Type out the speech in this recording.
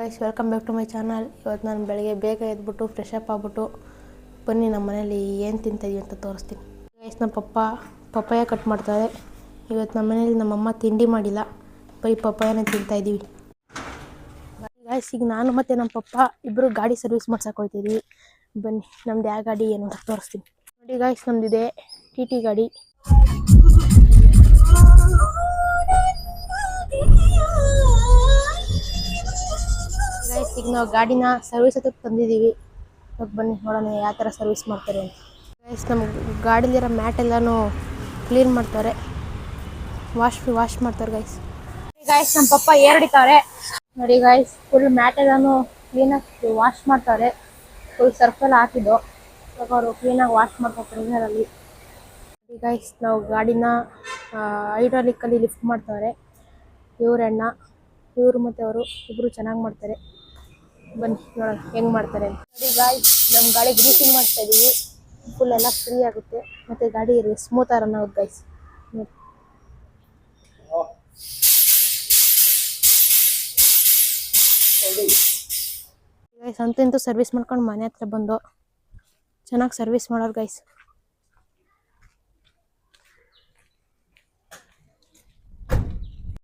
Guys welcome back to my channel. ಇವತ್ತು ನಾನು ಬೆಳಗ್ಗೆ ಬೇಗ ಎದ್ಬಿಟ್ಟು ಫ್ರೆಶ್ ಅಪ್ ಆಗ್ಬಿಟ್ಟು ಬನ್ನಿ ನಮ್ಮ ಮನೇಲಿ ಏನು ತಿಂತಾಯಿದ್ದೀವಿ ಅಂತ ತೋರಿಸ್ತೀನಿ. ಗೈಸ್ ನಮ್ಮ ಪಪ್ಪಾಯ ಕಟ್ ಮಾಡ್ತಾರೆ. ಇವತ್ತು ನಮ್ಮ ಮನೇಲಿ ನಮ್ಮಮ್ಮ ತಿಂಡಿ ಮಾಡಿಲ್ಲ, ಬರೀ ಪಪ್ಪಾಯನೇ ತಿಂತಾಯಿದ್ದೀವಿ. ಗೈಸ್ ಈಗ ನಾನು ಮತ್ತು ನಮ್ಮ ಪಪ್ಪ ಇಬ್ಬರು ಗಾಡಿ ಸರ್ವಿಸ್ ಮಾಡ್ಸಕ್ಕೆ ಹೋಗ್ತಿದ್ದೀವಿ. ಬನ್ನಿ ನಮ್ದು ಯಾವ ಗಾಡಿ ಏನು ಅಂತ ತೋರಿಸ್ತೀನಿ. ನೋಡಿ ಗೈಸ್ ನಮ್ಮದಿದೆ ಟಿ ಗಾಡಿ. ಗೈಸ್ ಈಗ ನಾವು ಗಾಡಿನ ಸರ್ವಿಸ್ ಹತ್ರ ತಂದಿದ್ದೀವಿ. ಬನ್ನಿ ನೋಡೋಣ ಯಾವ ಥರ ಸರ್ವಿಸ್ ಮಾಡ್ತಾರೆ ಅಂತ. ಗೈಸ್ ನಮ್ಮ ಗಾಡಿಲಿರೋ ಮ್ಯಾಟ್ ಎಲ್ಲನೂ ಕ್ಲೀನ್ ಮಾಡ್ತಾರೆ, ವಾಶ್ ಮಾಡ್ತಾರೆ ಗೈಸ್. ಗೈಸ್ ನಮ್ಮ ಪಪ್ಪ ಏರ್ಡಿತಾರೆ ನೋಡಿ ಗೈಸ್, ಫುಲ್ ಮ್ಯಾಟ್ ಎಲ್ಲನೂ ಕ್ಲೀನಾಗಿ ವಾಶ್ ಮಾಡ್ತಾರೆ. ಫುಲ್ ಸರ್ಫೆಲ್ಲ ಹಾಕಿದ್ದು ಇವಾಗ ಅವರು ಕ್ಲೀನಾಗಿ ವಾಶ್ ಮಾಡ್ತಾರೆ ನೀರಲ್ಲಿ. ಗೈಸ್ ನಾವು ಗಾಡಿನ ಹೈಡ್ರಾಲಿಕ್ಕಲ್ಲಿ ಲಿಫ್ಟ್ ಮಾಡ್ತಾರೆ ಇವರು ಮತ್ತು ಅವರು ಇಬ್ಬರು ಚೆನ್ನಾಗಿ ಮಾಡ್ತಾರೆ. ಬನ್ನಿ ನೋಡೋಣ ಹೆಂಗೆ ಮಾಡ್ತಾರೆ ಅಂತ. ನೋಡಿ ಗಾಯ್ಸ್ ನಮ್ಮ ಗಾಡಿ ಗ್ರೀಸಿಂಗ್ ಮಾಡ್ತಾ ಇದ್ದೀವಿ, ಫುಲ್ ಎಲ್ಲ ಫ್ರೀ ಆಗುತ್ತೆ ಮತ್ತು ಗಾಡಿ ಸ್ಮೂತ್ ರನ್ ಆಗುತ್ತೆ ಗೈಸ್. ನೋಡಿ ಗೈಸ್ ಅಂತೂ ಸರ್ವಿಸ್ ಮಾಡ್ಕೊಂಡು ಮನೆ ಹತ್ರ ಬಂದು ಚೆನ್ನಾಗಿ ಸರ್ವಿಸ್ ಮಾಡೋರು ಗೈಸ್.